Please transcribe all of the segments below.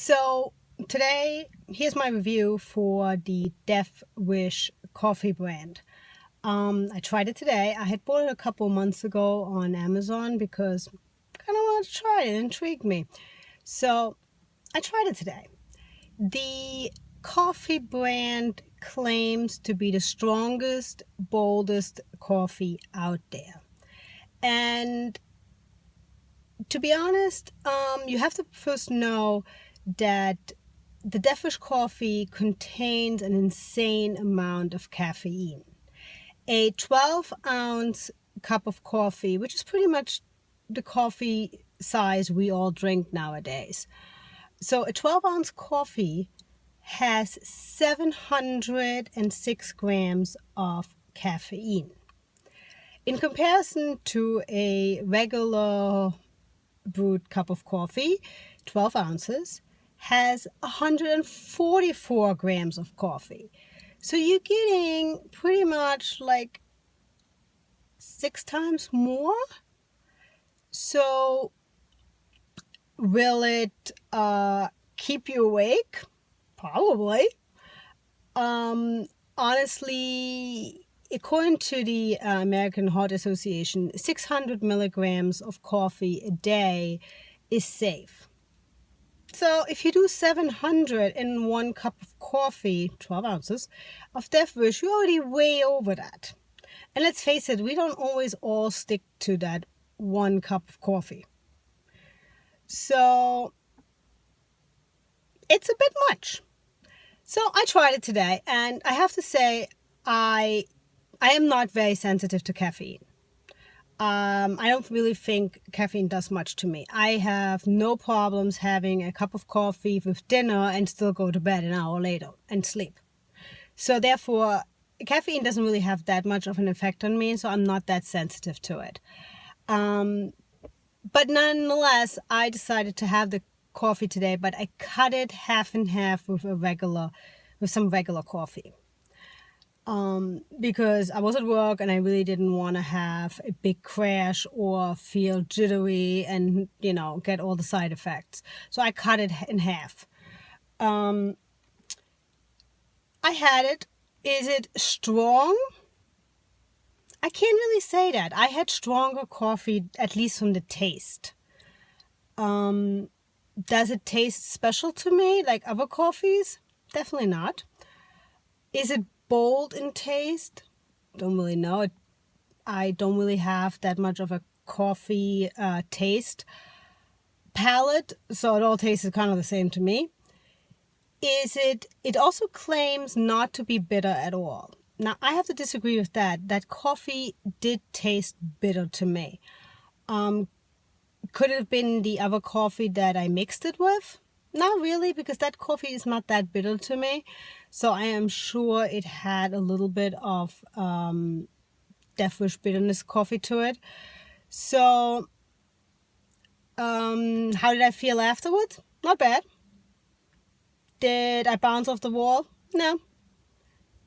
So today, here's my review for the Death Wish coffee brand. I tried it today. I had bought it a couple months ago on Amazon because I kind of wanted to try it. It intrigued me. So I tried it today. The coffee brand claims to be the strongest, boldest coffee out there. And to be honest, you have to first know that the Death Wish coffee contains an insane amount of caffeine. A 12-ounce cup of coffee, which is pretty much the coffee size we all drink nowadays. So a 12-ounce coffee has 706 grams of caffeine. In comparison to a regular brewed cup of coffee, 12 ounces, has 144 grams of coffee. So you're getting pretty much like 6 times more. So will it keep you awake? Probably. Honestly, according to the American Heart Association, 600 milligrams of coffee a day is safe. So if you do 700 in one cup of coffee, 12 ounces, of Death Wish, you're already way over that. And let's face it, we don't always all stick to that one cup of coffee. So it's a bit much. So I tried it today, and I have to say, I am not very sensitive to caffeine. I don't really think caffeine does much to me. I have no problems having a cup of coffee with dinner and still go to bed an hour later and sleep. So therefore, caffeine doesn't really have that much of an effect on me, so I'm not that sensitive to it. But nonetheless, I decided to have the coffee today, but I cut it half and half with some regular coffee. Because I was at work and I really didn't want to have a big crash or feel jittery and, get all the side effects. So I cut it in half. I had it. Is it strong? I can't really say that. I had stronger coffee, at least from the taste. Does it taste special to me like other coffees? Definitely not. Is it bold in taste? Don't really know. I don't really have that much of a coffee taste palate, so it all tastes kind of the same to me. It also claims not to be bitter at all. Now, I have to disagree with that. That coffee did taste bitter to me. Could it have been the other coffee that I mixed it with? Not really, because that coffee is not that bitter to me. So I am sure it had a little bit of Death Wish bitterness coffee to it. So how did I feel afterwards? Not bad. Did I bounce off the wall? No.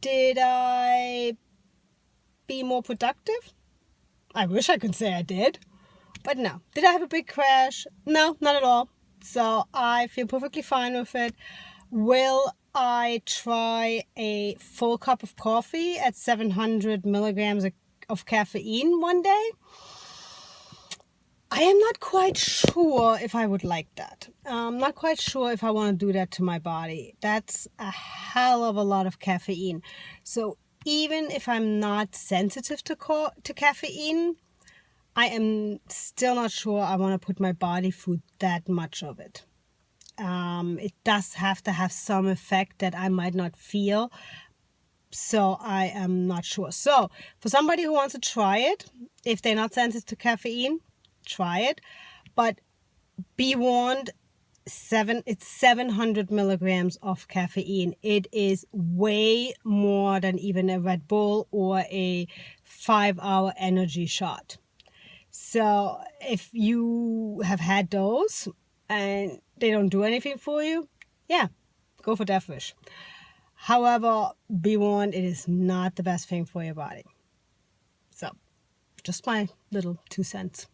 Did I be more productive? I wish I could say I did. But no. Did I have a big crash? No, not at all. So I feel perfectly fine with it. Will I try a full cup of coffee at 700 milligrams of caffeine one day? I am not quite sure if I would like that. I'm not quite sure if I want to do that to my body. That's a hell of a lot of caffeine. So even if I'm not sensitive to caffeine, I am still not sure I want to put my body through that much of it. It does have to have some effect that I might not feel. So I am not sure. So for somebody who wants to try it, if they're not sensitive to caffeine, try it. But be warned, it's 700 milligrams of caffeine. It is way more than even a Red Bull or a 5-hour energy shot. So if you have had those and they don't do anything for you, yeah, go for Death Wish. However, be warned, it is not the best thing for your body. So, just my little 2 cents.